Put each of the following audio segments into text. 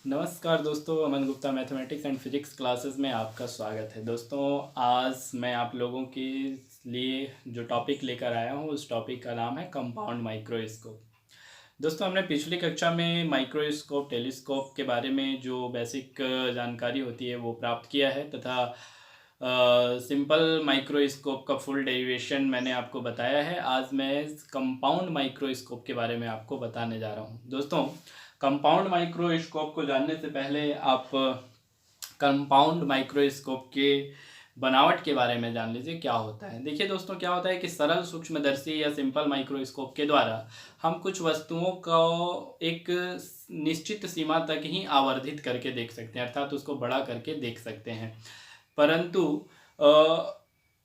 नमस्कार दोस्तों, Aman Gupta mathematics and physics classes में आपका स्वागत है। दोस्तों, आज मैं आप लोगों के लिए जो टॉपिक लेकर आया हूँ उस टॉपिक का नाम है कंपाउंड माइक्रोस्कोप। दोस्तों, हमने पिछली कक्षा में माइक्रोस्कोप टेलीस्कोप के बारे में जो बेसिक जानकारी होती है वो प्राप्त किया है तथा सिंपल माइक्रोस्कोप का फुल डेरिवेशन मैंने आपको बताया है। आज मैं कंपाउंड माइक्रोस्कोप के बारे में आपको बताने जा रहा हूँ। दोस्तों, कंपाउंड माइक्रोस्कोप को जानने से पहले आप कंपाउंड माइक्रोस्कोप के बनावट के बारे में जान लीजिए क्या होता है। देखिए दोस्तों, क्या होता है कि सरल सूक्ष्मदर्शी या सिंपल माइक्रोस्कोप के द्वारा हम कुछ वस्तुओं को एक निश्चित सीमा तक ही आवर्धित करके देख सकते हैं, अर्थात उसको बड़ा करके देख सकते हैं। परंतु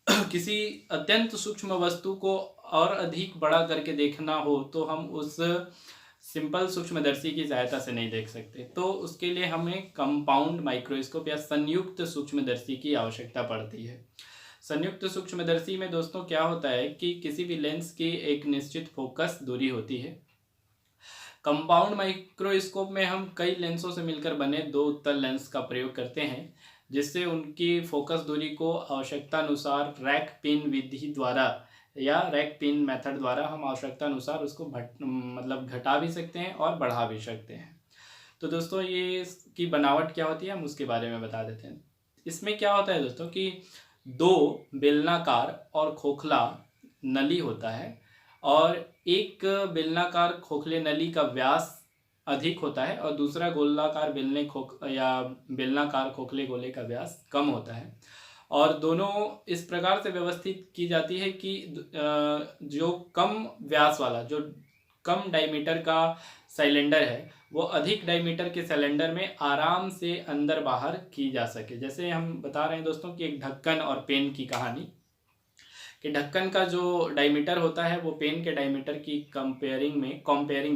किसी अत्यंत सूक्ष्म वस्तु को और अधिक बड़ा करके देखना हो तो हम उस सिंपल सूक्ष्मदर्शी की सहायता से नहीं देख सकते। तो उसके लिए हमें कंपाउंड माइक्रोस्कोप या संयुक्त सूक्ष्मदर्शी की आवश्यकता पड़ती है। संयुक्त सूक्ष्मदर्शी में दोस्तों क्या होता है कि किसी भी लेंस की एक निश्चित फोकस दूरी होती है। कंपाउंड माइक्रोस्कोप में हम कई लेंसों से मिलकर बने दो उत्तल लेंस का प्रयोग करते हैं, जिससे उनकी फोकस दूरी को आवश्यकता अनुसार रैक पिन विधि द्वारा या रैक पिन मेथड द्वारा हम आवश्यकता अनुसार उसको घटा भी सकते हैं और बढ़ा भी सकते हैं। तो दोस्तों, ये इसकी बनावट क्या होती है हम उसके बारे में बता देते हैं। इसमें क्या होता है दोस्तों कि दो बेलनाकार और खोखला नली होता है और एक बेलनाकार खोखले नली का व्यास अधिक होता है और दूसरा गोलाकार बेलनाकार खोखले गोले का व्यास कम होता है। और दोनों इस प्रकार से व्यवस्थित की जाती है कि जो कम व्यास वाला, जो कम डायमीटर का सिलेंडर है, वो अधिक डायमीटर के सिलेंडर में आराम से अंदर बाहर की जा सके। जैसे हम बता रहे हैं दोस्तों कि एक ढक्कन और पेन की कहानी, कि ढक्कन का जो डायमीटर होता है वो पेन के डायमीटर की कंपेयरिंग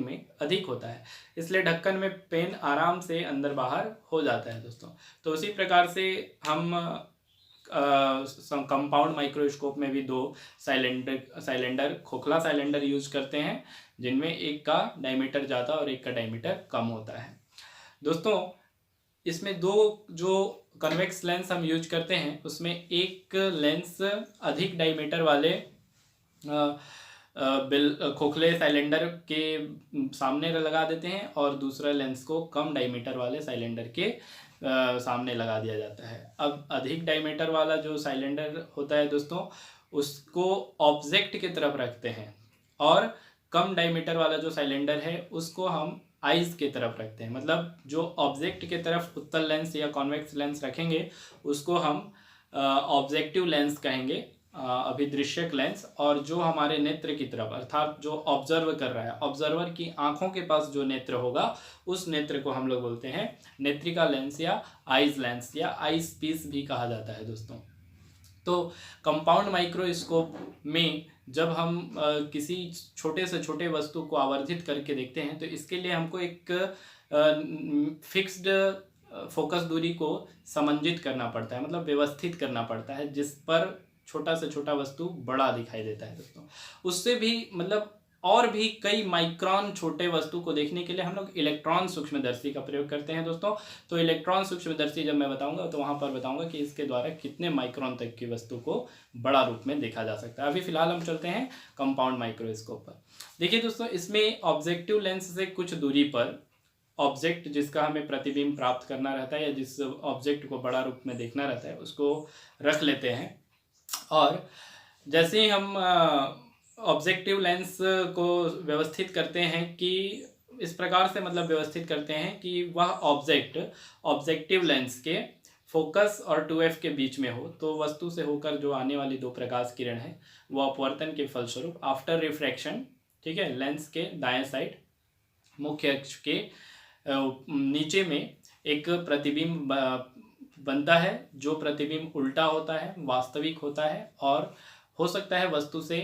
में अधिक होता है, इसलिए ढक्कन में पेन आराम से अंदर बाहर हो जाता है दोस्तों। तो उसी प्रकार से हम कंपाउंड माइक्रोस्कोप में भी दो साइलेंडर खोखला साइलेंडर यूज करते हैं, जिनमें एक का डायमीटर ज़्यादा और एक का डायमीटर कम होता है। दोस्तों, इसमें दो जो कन्वेक्स लेंस हम यूज करते हैं उसमें एक लेंस अधिक डायमीटर वाले खोखले सिलेंडर के सामने लगा देते हैं और दूसरा लेंस को कम डायमीटर वाले सिलेंडर के सामने लगा दिया जाता है। अब अधिक डायमीटर वाला जो सिलेंडर होता है दोस्तों, उसको ऑब्जेक्ट की तरफ रखते हैं और कम डायमीटर वाला जो सिलेंडर है उसको हम आइज के तरफ रखते हैं। मतलब जो ऑब्जेक्ट के तरफ उत्तल लेंस या कॉन्वेक्स लेंस रखेंगे उसको हम ऑब्जेक्टिव लेंस कहेंगे, अभिदृश्यक लेंस। और जो हमारे नेत्र की तरफ, अर्थात जो ऑब्जर्व कर रहा है, ऑब्जर्वर की आंखों के पास जो नेत्र होगा उस नेत्र को हम लोग बोलते हैं नेत्रिका लेंस या आइज लेंस या आइज पीस भी कहा जाता है दोस्तों। तो कंपाउंड माइक्रोस्कोप में जब हम किसी छोटे से छोटे वस्तु को आवर्धित करके देखते हैं तो इसके लिए हमको एक फिक्स्ड फोकस दूरी को समंजित करना पड़ता है, मतलब व्यवस्थित करना पड़ता है, जिस पर छोटा से छोटा वस्तु बड़ा दिखाई देता है दोस्तों। उससे भी मतलब और भी कई माइक्रोन छोटे वस्तु को देखने के लिए हम लोग इलेक्ट्रॉन सूक्ष्मदर्शी का प्रयोग करते हैं दोस्तों। तो इलेक्ट्रॉन सूक्ष्मदर्शी जब मैं बताऊंगा तो वहां पर बताऊंगा कि इसके द्वारा कितने माइक्रोन तक की वस्तु को बड़ा रूप में देखा जा सकता है। अभी फिलहाल हम चलते हैं कंपाउंड माइक्रोस्कोप पर। देखिए दोस्तों, इसमें ऑब्जेक्टिव लेंस से कुछ दूरी पर ऑब्जेक्ट जिसका हमें प्रतिबिंब प्राप्त करना रहता है या जिस ऑब्जेक्ट को बड़ा रूप में देखना रहता है उसको रख लेते हैं। और जैसे ही हम ऑब्जेक्टिव लेंस को व्यवस्थित करते हैं कि इस प्रकार से मतलब व्यवस्थित करते हैं कि वह ऑब्जेक्ट ऑब्जेक्टिव लेंस के फोकस और 2f के बीच में हो, तो वस्तु से होकर जो आने वाली दो प्रकाश किरण है वो अपवर्तन के फलस्वरूप आफ्टर रिफ्रैक्शन, ठीक है, लेंस के दाएं साइड मुख्य अक्ष के नीचे में एक प्रतिबिंब बनता है। जो प्रतिबिंब उल्टा होता है, वास्तविक होता है और हो सकता है वस्तु से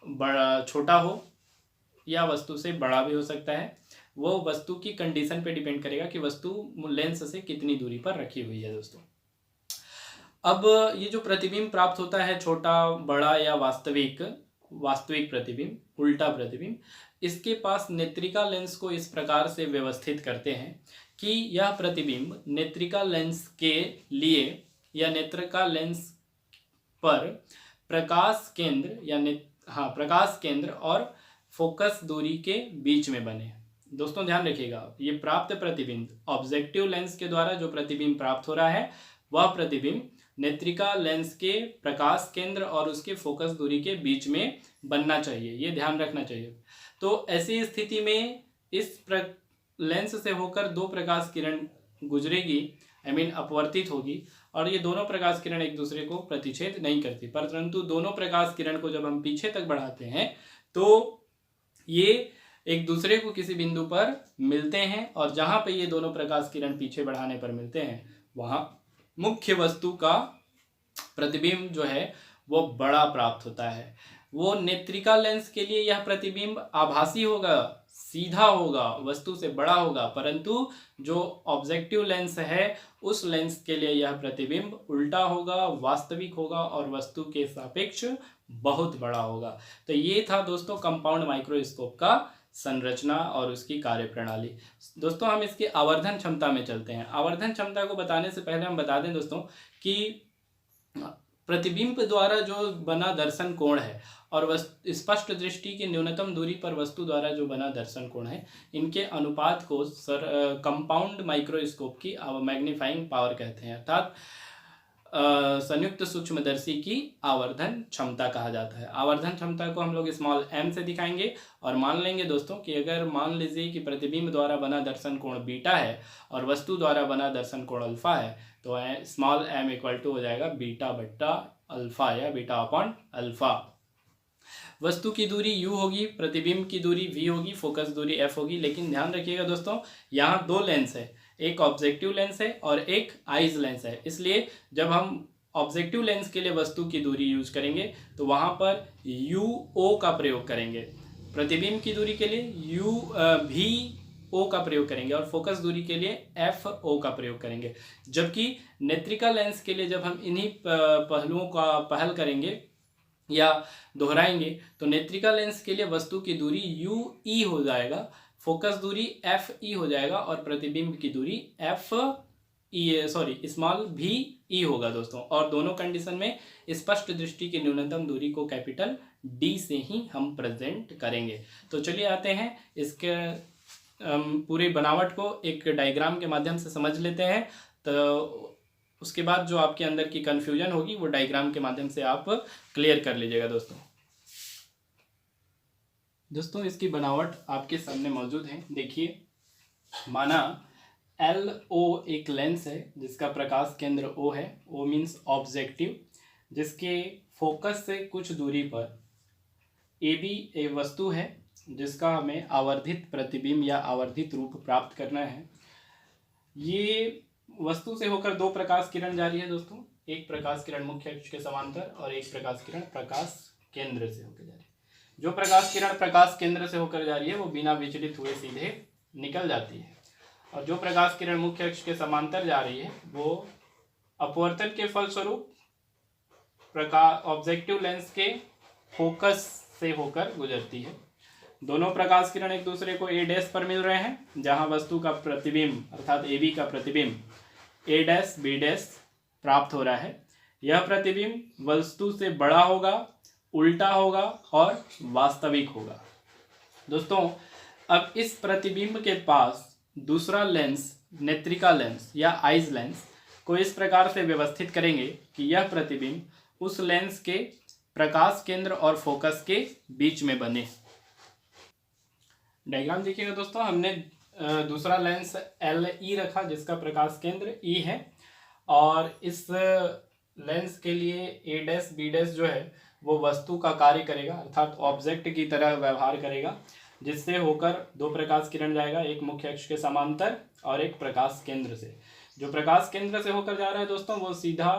बड़ा छोटा हो या वस्तु से बड़ा भी हो सकता है। वो वस्तु की कंडीशन पे डिपेंड करेगा कि वस्तु लेंस से कितनी दूरी पर रखी हुई है दोस्तों। अब ये जो प्रतिबिंब प्राप्त होता है, छोटा, बड़ा या वास्तविक प्रतिबिंब, उल्टा प्रतिबिंब, इसके पास नेत्रिका लेंस को इस प्रकार से व्यवस्थित करते हैं कि यह प्रतिबिंब नेत्रिका लेंस के लिए या नेत्रिका लेंस पर प्रकाश केंद्र प्रकाश केंद्र और फोकस दूरी के बीच में बने। दोस्तों ध्यान रखिएगा, ये प्राप्त प्रतिबिंब ऑब्जेक्टिव लेंस के द्वारा जो प्रतिबिंब प्राप्त हो रहा है वह प्रतिबिंब नेत्रिका लेंस के प्रकाश केंद्र और उसके फोकस दूरी के बीच में बनना चाहिए, ये ध्यान रखना चाहिए। तो ऐसी स्थिति में इस लेंस से होकर दो प्रकाश किरण गुजरेगी, अपवर्तित होगी, और ये दोनों प्रकाश किरण एक दूसरे को प्रतिच्छेद नहीं करती, परंतु दोनों प्रकाश किरण को जब हम पीछे तक बढ़ाते हैं तो ये एक दूसरे को किसी बिंदु पर मिलते हैं, और जहां पे ये दोनों प्रकाश किरण पीछे बढ़ाने पर मिलते हैं वहां मुख्य वस्तु का प्रतिबिंब जो है वो बड़ा प्राप्त होता है। वो नेत्रिका लेंस के लिए यह प्रतिबिंब आभासी होगा, सीधा होगा, वस्तु से बड़ा होगा, परंतु जो ऑब्जेक्टिव लेंस है उस लेंस के लिए यह प्रतिबिंब उल्टा होगा, वास्तविक होगा और वस्तु के सापेक्ष बहुत बड़ा होगा। तो ये था दोस्तों कंपाउंड माइक्रोस्कोप का संरचना और उसकी कार्यप्रणाली। दोस्तों हम इसकी आवर्धन क्षमता में चलते हैं। आवर्धन क्षमता को बताने से पहले हम बता दें दोस्तों कि प्रतिबिंब द्वारा जो बना दर्शन कोण है और स्पष्ट दृष्टि की न्यूनतम दूरी पर वस्तु द्वारा जो बना दर्शन कोण है, इनके अनुपात को कंपाउंड माइक्रोस्कोप की मैग्नीफाइंग पावर कहते हैं, अर्थात संयुक्त सूक्ष्मदर्शी की आवर्धन क्षमता कहा जाता है। आवर्धन क्षमता को हम लोग स्मॉल m से दिखाएंगे और मान लेंगे दोस्तों कि अगर मान लीजिए कि प्रतिबिंब द्वारा बना दर्शन कोण बीटा है और वस्तु द्वारा बना दर्शन कोण अल्फा है, तो स्मॉल m इक्वल टू हो जाएगा बीटा बट्टा अल्फा या बीटा अपॉन अल्फा। वस्तु की दूरी u होगी, प्रतिबिंब की दूरी v होगी, फोकस दूरी f होगी। लेकिन ध्यान रखिएगा दोस्तों, यहाँ दो लेंस है, एक ऑब्जेक्टिव लेंस है और एक आइज लेंस है, इसलिए जब हम ऑब्जेक्टिव लेंस के लिए वस्तु की दूरी यूज करेंगे तो वहाँ पर UO का प्रयोग करेंगे, प्रतिबिंब की दूरी के लिए VO का प्रयोग करेंगे और फोकस दूरी के लिए FO का प्रयोग करेंगे। जबकि नेत्रिका लेंस के लिए जब हम इन्हीं पहलुओं का पहल करेंगे या दोहराएंगे तो नेत्रिका लेंस के लिए वस्तु की दूरी UE हो जाएगा, फोकस दूरी FE हो जाएगा और प्रतिबिंब की दूरी स्मॉल VE होगा दोस्तों। और दोनों कंडीशन में स्पष्ट दृष्टि की न्यूनतम दूरी को कैपिटल D से ही हम प्रेजेंट करेंगे। तो चलिए आते हैं इसके पूरी बनावट को एक डायग्राम के माध्यम से समझ लेते हैं, तो उसके बाद जो आपके अंदर की कन्फ्यूजन होगी वो डायग्राम के माध्यम से आप क्लियर कर लीजिएगा दोस्तों इसकी बनावट आपके सामने मौजूद है। देखिए, माना LO एक लेंस है जिसका प्रकाश केंद्र O है, O मीन्स ऑब्जेक्टिव, जिसके फोकस से कुछ दूरी पर AB एक वस्तु है जिसका हमें आवर्धित प्रतिबिंब या आवर्धित रूप प्राप्त करना है। ये वस्तु से होकर दो प्रकाश किरण जा रही है दोस्तों, एक प्रकाश किरण मुख्य अक्ष के समांतर और एक प्रकाश किरण प्रकाश केंद्र से होकर जा रही है। जो प्रकाश किरण प्रकाश केंद्र से होकर जा रही है वो बिना विचलित हुए सीधे निकल जाती है, और जो प्रकाश किरण मुख्य अक्ष के समांतर जा रही है वो अपवर्तन के फलस्वरूप ऑब्जेक्टिव लेंस के फोकस से होकर गुजरती है। दोनों प्रकाश किरण एक दूसरे को A' पर मिल रहे हैं, जहां वस्तु का प्रतिबिंब अर्थात AB का प्रतिबिंब A' B' प्राप्त हो रहा है। यह प्रतिबिंब वस्तु से बड़ा होगा, उल्टा होगा और वास्तविक होगा। दोस्तों अब इस प्रतिबिंब के पास दूसरा लेंस नेत्रिका लेंस या आइज लेंस को इस प्रकार से व्यवस्थित करेंगे कि यह प्रतिबिंब उस लेंस के प्रकाश केंद्र और फोकस के बीच में बने। डायग्राम देखिएगा दोस्तों, हमने दूसरा लेंस LE रखा जिसका प्रकाश केंद्र E है, और इस लेंस के लिए A' B' जो है वो वस्तु का कार्य करेगा, अर्थात ऑब्जेक्ट की तरह व्यवहार करेगा, जिससे होकर दो प्रकाश किरण जाएगा, एक मुख्य अक्ष के समांतर और एक प्रकाश केंद्र से। जो प्रकाश केंद्र से होकर जा रहा है दोस्तों वो सीधा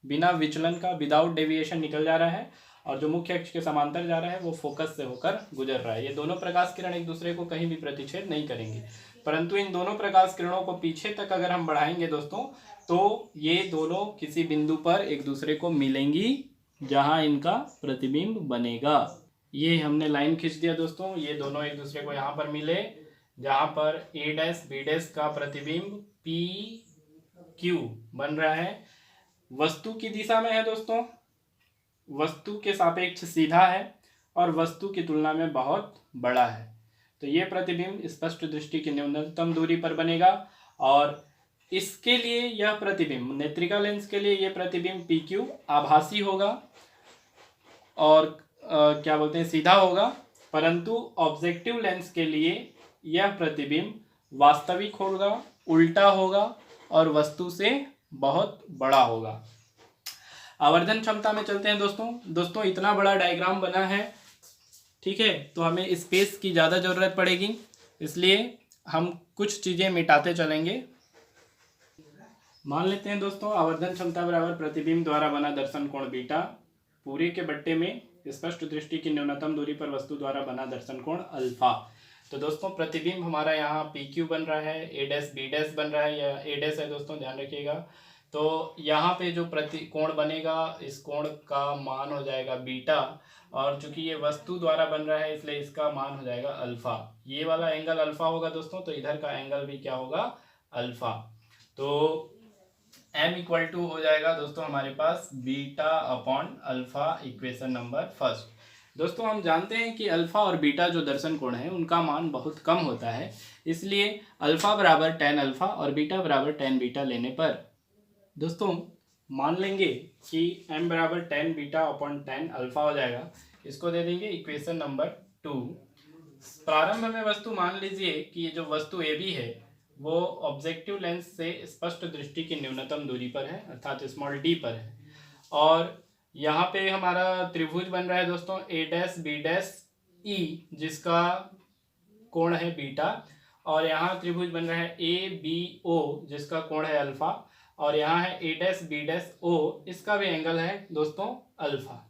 बिना विचलन का विदाउट डेविएशन निकल जा रहा है, और जो मुख्य अक्ष के समांतर जा रहा है वो फोकस से होकर गुजर रहा है। ये दोनों प्रकाश किरण एक दूसरे को कहीं भी प्रतिच्छेद नहीं करेंगे, परंतु इन दोनों प्रकाश किरणों को पीछे तक अगर हम बढ़ाएंगे दोस्तों तो ये दोनों किसी बिंदु पर एक दूसरे को मिलेंगी जहां इनका प्रतिबिंब बनेगा। ये हमने लाइन खींच दिया दोस्तों, ये दोनों एक दूसरे को यहाँ पर मिले, जहाँ पर ए डैश बी डैश का प्रतिबिंब पी क्यू बन रहा है, वस्तु की दिशा में है दोस्तों, वस्तु के सापेक्ष सीधा है और वस्तु की तुलना में बहुत बड़ा है, तो ये प्रतिबिंब स्पष्ट दृष्टि की न्यूनतम दूरी पर बनेगा। और इसके लिए यह प्रतिबिंब, नेत्रिका लेंस के लिए यह प्रतिबिंब पी क्यू आभासी होगा और क्या बोलते हैं, सीधा होगा, परंतु ऑब्जेक्टिव लेंस के लिए यह प्रतिबिंब वास्तविक होगा, उल्टा होगा और वस्तु से बहुत बड़ा होगा। आवर्धन क्षमता में चलते हैं दोस्तों इतना बड़ा डायग्राम बना है, ठीक है, तो हमें स्पेस की ज़्यादा ज़रूरत पड़ेगी, इसलिए हम कुछ चीज़ें मिटाते चलेंगे। मान लेते हैं दोस्तों आवर्धन क्षमता बराबर प्रतिबिंब द्वारा बना दर्शन कोण बीटा पूरे के बट्टे में स्पष्ट दृष्टि की न्यूनतम दूरी पर वस्तु द्वारा बना दर्शन कोण अल्फा। तो दोस्तों प्रतिबिंब हमारा यहाँ पी क्यू बन रहा है, ए डैश बी डैश बन रहा है, या ए डैश है दोस्तों, ध्यान रखिएगा। तो यहाँ पे जो कोण बनेगा, इस कोण का मान हो जाएगा बीटा, और चूंकि ये वस्तु द्वारा बन रहा है इसलिए इसका मान हो जाएगा अल्फा। ये वाला एंगल अल्फा होगा दोस्तों, तो इधर का एंगल भी क्या होगा, अल्फा। तो m इक्वल टू हो जाएगा दोस्तों हमारे पास beta upon alpha, equation number first. दोस्तों हम जानते हैं कि अल्फा और बीटा जो दर्शन कोण है उनका मान बहुत कम होता है, इसलिए अल्फा बराबर tan अल्फा और बीटा बराबर tan बीटा लेने पर दोस्तों मान लेंगे कि m बराबर tan beta upon tan alpha हो जाएगा। इसको दे देंगे इक्वेशन नंबर 2। प्रारंभ में वस्तु मान लीजिए कि ये जो वस्तु ए बी है वो ऑब्जेक्टिव लेंस से स्पष्ट दृष्टि की न्यूनतम दूरी पर है, अर्थात स्मॉल डी पर है, और यहाँ पे हमारा त्रिभुज बन रहा है दोस्तों ए डैश बी डैश ई, जिसका कोण है बीटा, और यहाँ त्रिभुज बन रहा है ए बी ओ, जिसका कोण है अल्फा, और यहाँ है A dash B dash O, इसका भी एंगल है दोस्तों अल्फा।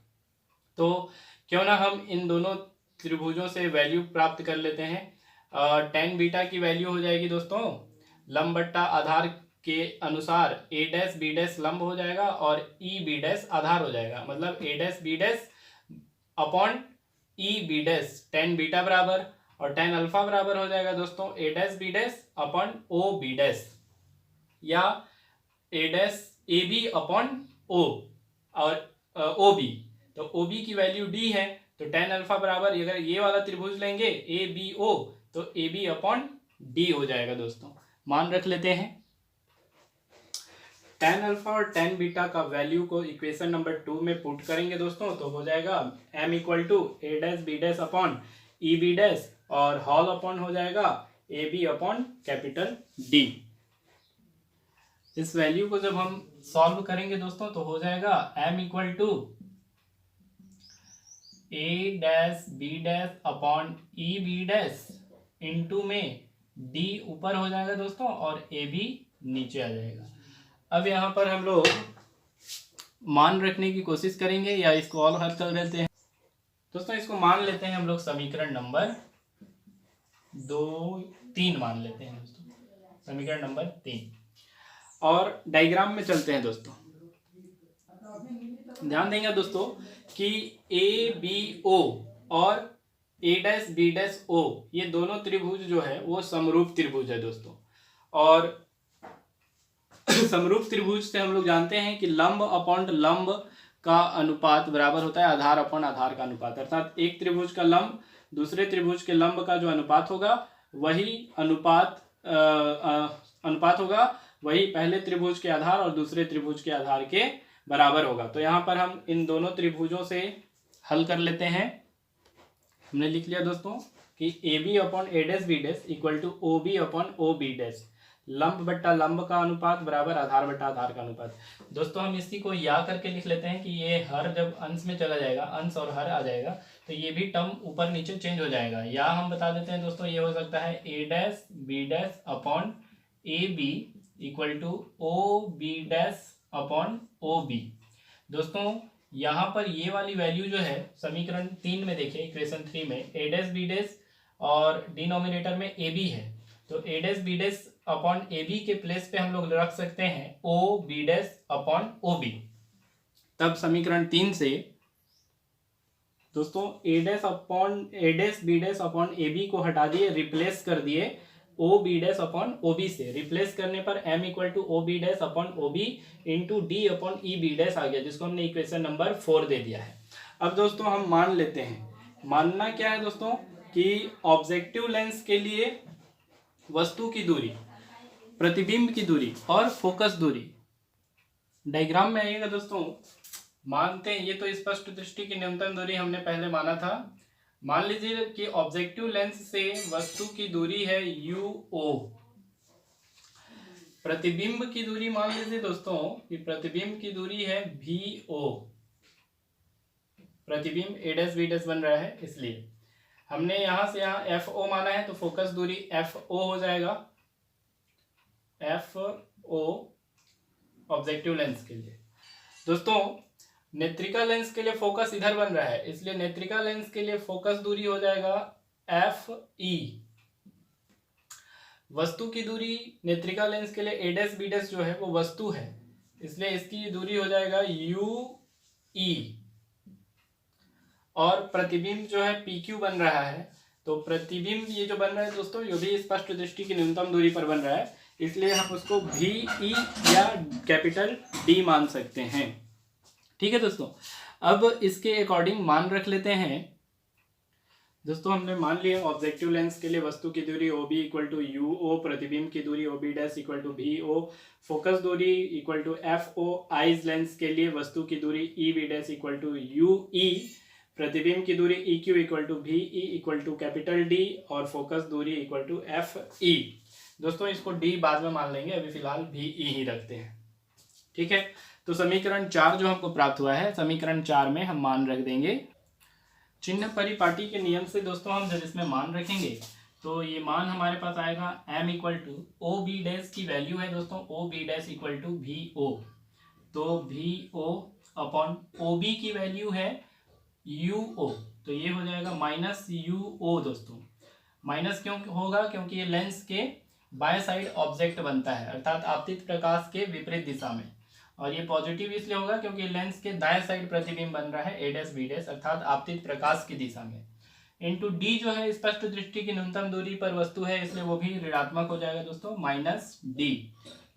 तो क्यों ना हम इन दोनों त्रिभुजों से वैल्यू प्राप्त कर लेते हैं। tan बीटा की वैल्यू हो जाएगी दोस्तों लंब बट्टा आधार के अनुसार ए डैश बी डैश लंब हो जाएगा और ई बी डैश आधार हो जाएगा, मतलब A dash B dash upon E B dash tan beta बराबर, और tan अल्फा बराबर हो जाएगा दोस्तों A dash B dash upon O B dash, या A dash A B upon O और ओ बी। तो ओ बी की वैल्यू डी है, तो tan अल्फा बराबर अगर ये वाला त्रिभुज लेंगे ए बी ओ, तो ए बी अपॉन डी हो जाएगा दोस्तों। मान रख लेते हैं tan अल्फा और tan बीटा का वैल्यू को इक्वेशन नंबर 2 में पुट करेंगे दोस्तों, तो हो जाएगा m equal to A dash B dash upon E B dash, और हॉल अपॉन हो जाएगा A B upon capital D. इस वैल्यू को जब हम सॉल्व करेंगे दोस्तों तो हो जाएगा m equal to A dash B dash upon E B dash into में डी ऊपर हो जाएगा दोस्तों और ए बी नीचे आ जाएगा। अब यहाँ पर हम लोग मान रखने की कोशिश करेंगे या इसको और हल कर लेते हैं दोस्तों। इसको मान लेते हैं हम लोग समीकरण नंबर 3 मान लेते हैं दोस्तों, समीकरण नंबर 3। और डायग्राम में चलते हैं दोस्तों। ध्यान देंगे दोस्तों कि ए बी ओ और ए डैश बी डैश ओ, ये दोनों त्रिभुज जो है वो समरूप त्रिभुज है दोस्तों। और समरूप त्रिभुज से हम लोग जानते हैं कि लंब अपॉन लंब का अनुपात बराबर होता है आधार अपॉन आधार का अनुपात, अर्थात एक त्रिभुज का लंब दूसरे त्रिभुज के लंब का जो अनुपात होगा वही अनुपात होगा वही पहले त्रिभुज के आधार और दूसरे त्रिभुज के आधार के बराबर होगा। तो यहाँ पर हम इन दोनों त्रिभुजों से हल कर लेते हैं। हमने लिख लिया दोस्तों कि A B upon A dash B dash equal to O B upon O B dash, लंब बट्टा लंब का अनुपात बराबर आधार बट्टा आधार का अनुपात। दोस्तों हम इसी को या करके लिख लेते हैं कि ये हर जब अंश में चला जाएगा, अंश और हर आ जाएगा, तो ये भी टर्म ऊपर नीचे चेंज हो जाएगा। या हम बता देते हैं दोस्तों, ये हो सकता है A dash B dash upon A B equal to O B dash upon O B. दोस्तों यहाँ पर ये वाली वैल्यू जो है समीकरण 3 में देखिए, इक्वेशन 3 में ए डैश बी डैश और डिनोमिनेटर में ए बी है, तो A dash B dash upon A B के प्लेस पे हम लोग रख सकते हैं O B dash upon O B. तब समीकरण 3 से दोस्तों A dash B dash upon A B को हटा दिए, रिप्लेस कर दिए O B dash upon O B से। रिप्लेस करने पर m equal to O B dash upon O B into D upon E B dash आ गया, जिसको हमने इक्वेशन नंबर 4 दे दिया है। अब दोस्तों हम मान लेते हैं, मानना क्या है दोस्तों कि ऑब्जेक्टिव लेंस के लिए वस्तु की दूरी, प्रतिबिंब की दूरी और फोकस दूरी, डायग्राम में आइएगा दोस्तों। मानते हैं ये तो स्पष्ट दृष्टि की न्यूनतम दूरी हमने पहले माना था। मान लीजिए कि ऑब्जेक्टिव लेंस से वस्तु की दूरी है UO, प्रतिबिंब की दूरी मान लीजिए दोस्तों कि प्रतिबिंब की दूरी है VO, प्रतिबिंब A डैश B डैश बन रहा है, इसलिए हमने यहां से यहां FO माना है, तो फोकस दूरी FO हो जाएगा, FO ऑब्जेक्टिव लेंस के लिए। दोस्तों नेत्रिका लेंस के लिए फोकस इधर बन रहा है, इसलिए नेत्रिका लेंस के लिए फोकस दूरी हो जाएगा FE। वस्तु की दूरी नेत्रिका लेंस के लिए A डैश B डैश जो है वो वस्तु है, इसलिए इसकी दूरी हो जाएगा UE। और प्रतिबिंब जो है PQ बन रहा है, तो प्रतिबिंब ये जो बन रहा है दोस्तों ये भी स्पष्ट दृष्टि की न्यूनतम दूरी पर बन रहा है, इसलिए हम उसको VE या कैपिटल D मान सकते हैं। ठीक है दोस्तों, अब इसके अकॉर्डिंग मान रख लेते हैं। दोस्तों हमने मान लिया ऑब्जेक्टिव लेंस के लिए वस्तु की दूरी OB इक्वल टू UO, प्रतिबिंब की दूरी OB dash equal to VO, focus दूरी equal to FO, eyes lens के लिए वस्तु की दूरी EB dash equal to UE, प्रतिबिंब की दूरी EQ equal to VE equal to capital D और फोकस दूरी इक्वल टू FE। दोस्तों इसको D बाद में मान लेंगे, अभी फिलहाल VE ही रखते हैं। ठीक है, तो समीकरण 4 जो हमको प्राप्त हुआ है, समीकरण 4 में हम मान रख देंगे। चिन्ह परिपाटी के नियम से दोस्तों हम जब इसमें मान रखेंगे तो ये मान हमारे पास आएगा m equal to O B dash की वैल्यू है दोस्तों O B dash equal to VO, तो VO अपॉन OB की वैल्यू है UO, तो ये हो जाएगा माइनस UO। दोस्तों माइनस क्यों होगा, क्योंकि ये लेंस के बाय साइड ऑब्जेक्ट बनता है, अर्थात आपतित प्रकाश के विपरीत दिशा में, और ये पॉजिटिव इसलिए होगा क्योंकि लेंस के दाएं साइड प्रतिबिंब बन रहा है A डैश B डैश, अर्थात आपतित प्रकाश की दिशा में। इंटू D जो है स्पष्ट दृष्टि की न्यूनतम दूरी पर वस्तु है, इसलिए वो भी ऋणात्मक हो जाएगा दोस्तों, माइनस D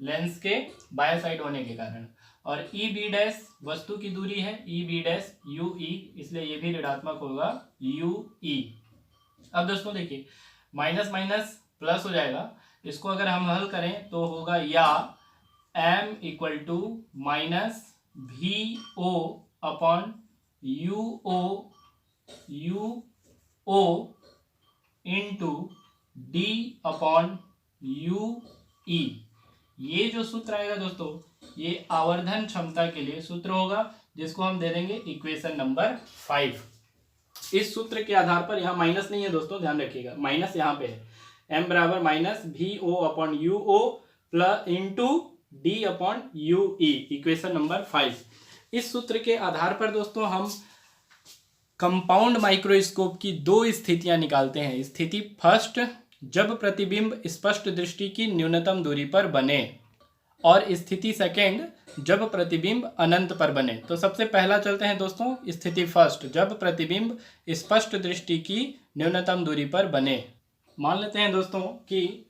लेंस के बाएं साइड होने के कारण। और EB डैश वस्तु की दूरी है EB डैश UE, इसलिए ये भी ऋणात्मक होगा UE। अब दोस्तों देखिए माइनस माइनस प्लस हो जाएगा, इसको अगर हम हल करें तो होगा या m equal to minus VO upon UO into D upon UE। ये जो सूत्र आएगा दोस्तों ये आवर्धन क्षमता के लिए सूत्र होगा, जिसको हम दे देंगे इक्वेशन नंबर 5। इस सूत्र के आधार पर यहाँ माइनस नहीं है दोस्तों, ध्यान रखिएगा, माइनस यहाँ पे है, m बराबर minus VO upon UO plus into D upon UE, equation number 5। इस सूत्र के आधार पर दोस्तों हम कंपाउंड माइक्रोस्कोप की दो स्थितियां निकालते हैं। स्थिति फर्स्ट, जब प्रतिबिंब स्पष्ट दृष्टि की न्यूनतम दूरी पर बने, और स्थिति सेकेंड, जब प्रतिबिंब अनंत पर बने। तो सबसे पहला चलते हैं दोस्तों स्थिति फर्स्ट, जब प्रतिबिंब स्पष्ट दृष्टि की न्यूनतम दूरी पर बने। मान लेते हैं दोस्तों कि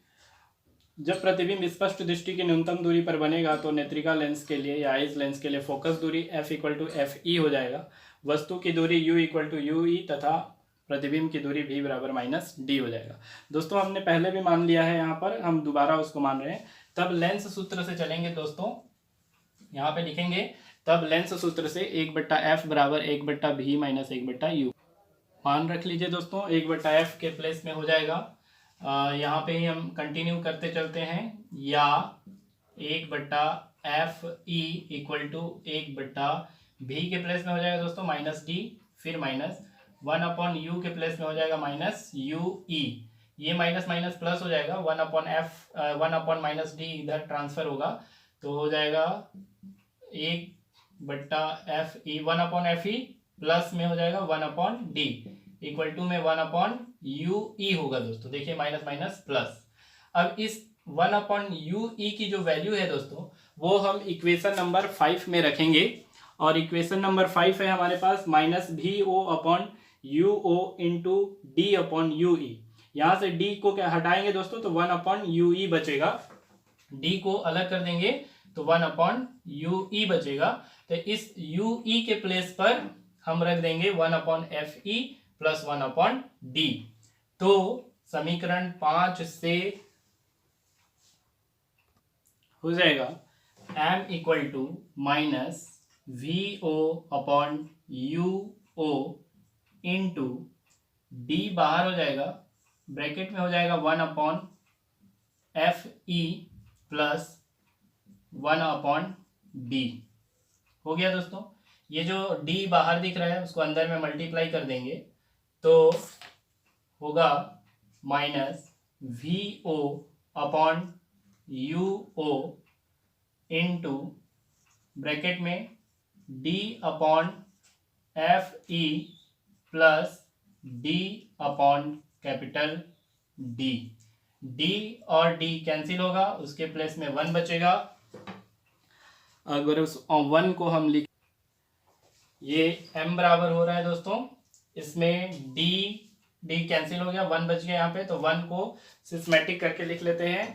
जब प्रतिबिंब स्पष्ट दृष्टि की न्यूनतम दूरी पर बनेगा तो नेत्रिका लेंस के लिए या आइज लेंस के लिए फोकस दूरी F इक्वल टू FE हो जाएगा, वस्तु की दूरी U इक्वल टू UE तथा प्रतिबिंब की दूरी V बराबर माइनस D हो जाएगा। दोस्तों हमने पहले भी मान लिया है, यहाँ पर हम दोबारा उसको मान रहे हैं। तब लेंस सूत्र से चलेंगे दोस्तों, यहाँ पे लिखेंगे तब लेंस सूत्र से 1/F बराबर 1/V माइनस 1/U। मान रख लीजिए दोस्तों 1/F के प्लेस में हो जाएगा, यहाँ पे ही हम कंटिन्यू करते चलते हैं, या 1/FE इक्वल टू 1/V के प्लेस में हो जाएगा दोस्तों माइनस D, फिर माइनस 1/U के प्लेस में हो जाएगा माइनस UE। ये माइनस माइनस प्लस हो जाएगा, 1/-D इधर ट्रांसफर होगा, तो हो जाएगा 1/FE 1/FE प्लस में हो जाएगा 1/D इक्वल टू में 1/UE होगा दोस्तों। देखिए माइनस माइनस प्लस। अब इस 1/UE की जो वैल्यू है दोस्तों वो हम इक्वेशन नंबर 5 में रखेंगे, और इक्वेशन नंबर 5 है हमारे पास minus V O upon U O into D upon U E. यहाँ से डी को क्या हटाएंगे दोस्तों तो 1 अपॉन यू ई बचेगा, डी को अलग कर देंगे तो 1 अपॉन यू ई बचेगा। तो इस यू ई के प्लेस पर हम रख देंगे 1 upon F E plus 1 upon D. तो समीकरण 5 से हो जाएगा m equal to minus V O upon U O into D बाहर हो जाएगा, ब्रैकेट में हो जाएगा 1 upon F E plus 1 upon D. हो गया दोस्तों। ये जो डी बाहर दिख रहा है उसको अंदर में मल्टीप्लाई कर देंगे तो होगा minus V O upon U O into bracket में D upon F E plus D upon capital D. D और डी कैंसिल होगा, उसके प्लेस में 1 बचेगा। अगर उस 1 को हम लिख, ये m बराबर हो रहा है दोस्तों, इसमें डी कैंसिल हो गया, 1 बच गया यहाँ पे, तो 1 को सिस्मेटिक करके लिख लेते हैं,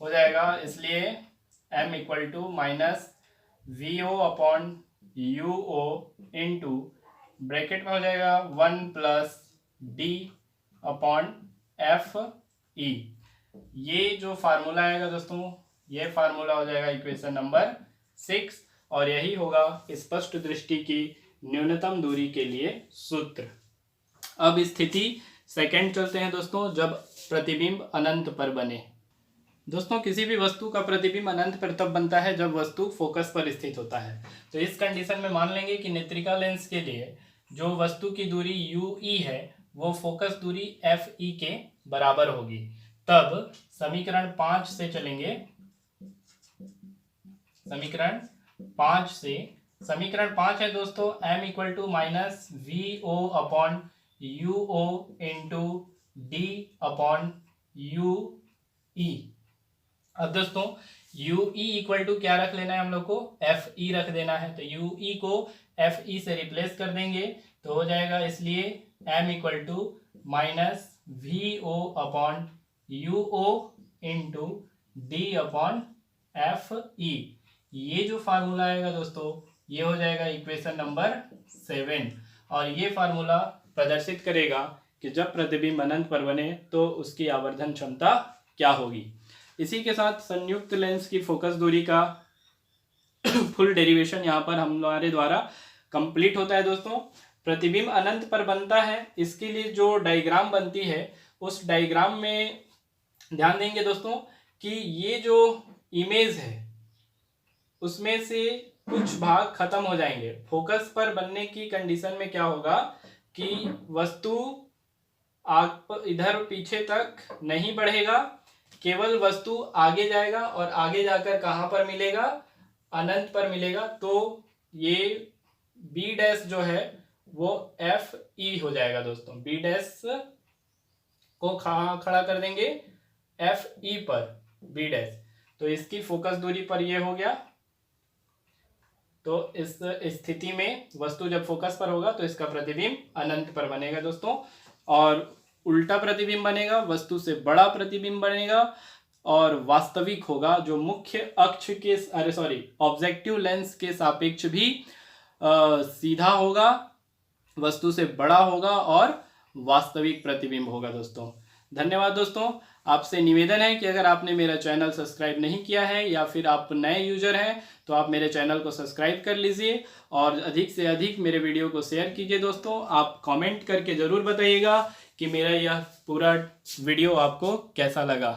हो जाएगा। इसलिए m equal to minus V O upon U O into bracket में हो जाएगा 1 plus D upon F E. ये जो फार्मूला आएगा दोस्तों, ये फार्मूला हो जाएगा इक्वेशन नंबर 6 और यही होगा स्पष्ट दृष्टि की न्यूनतम दूरी के लिए सूत्र। अब स्थिति सेकंड चलते हैं दोस्तों, जब प्रतिबिंब अनंत पर बने। दोस्तों किसी भी वस्तु का प्रतिबिंब अनंत पर तब बनता है जब वस्तु फोकस पर स्थित होता है। तो इस कंडीशन में मान लेंगे कि नेत्रिका लेंस के लिए जो वस्तु की दूरी यू ई है वो फोकस दूरी एफ ई के बराबर होगी। तब समीकरण 5 से चलेंगे, समीकरण 5 है दोस्तों m equal to minus V O upon U O into D upon U E. अब दोस्तों यू ई इक्वल टू क्या रख लेना है हम लोग को, एफ ई रख देना है। तो यू ई को एफ ई से रिप्लेस कर देंगे तो हो जाएगा, इसलिए m equal to minus V O upon U O into D upon F E. ये जो फार्मूला आएगा दोस्तों ये हो जाएगा इक्वेशन नंबर 7 और ये फार्मूला प्रदर्शित करेगा कि जब प्रतिबिंब अनंत पर बने तो उसकी आवर्धन क्षमता क्या होगी। इसी के साथ संयुक्त लेंस की फोकस दूरी का फुल डेरिवेशन यहाँ पर हमारे द्वारा कंप्लीट होता है दोस्तों। प्रतिबिंब अनंत पर बनता है, इसके लिए जो डायग्राम बनती है उस डायग्राम में ध्यान देंगे दोस्तों कि ये जो इमेज है उसमें से कुछ भाग खत्म हो जाएंगे। फोकस पर बनने की कंडीशन में क्या होगा कि वस्तु इधर पीछे तक नहीं बढ़ेगा, केवल वस्तु आगे जाएगा और आगे जाकर कहाँ पर मिलेगा, अनंत पर मिलेगा। तो ये बी डैश जो है वो एफ ई हो जाएगा दोस्तों। बी डैश को खड़ा कर देंगे एफ ई पर, बी डैश, तो इसकी फोकस दूरी पर ये हो गया। तो इस स्थिति में वस्तु जब फोकस पर होगा तो इसका प्रतिबिंब अनंत पर बनेगा दोस्तों, और उल्टा प्रतिबिंब बनेगा, वस्तु से बड़ा प्रतिबिंब बनेगा और वास्तविक होगा जो मुख्य अक्ष के ऑब्जेक्टिव लेंस के सापेक्ष भी सीधा होगा, वस्तु से बड़ा होगा और वास्तविक प्रतिबिंब होगा दोस्तों। धन्यवाद दोस्तों। आपसे निवेदन है कि अगर आपने मेरा चैनल सब्सक्राइब नहीं किया है या फिर आप नए यूजर हैं तो आप मेरे चैनल को सब्सक्राइब कर लीजिए और अधिक से अधिक मेरे वीडियो को शेयर कीजिए दोस्तों। आप कमेंट करके ज़रूर बताइएगा कि मेरा यह पूरा वीडियो आपको कैसा लगा।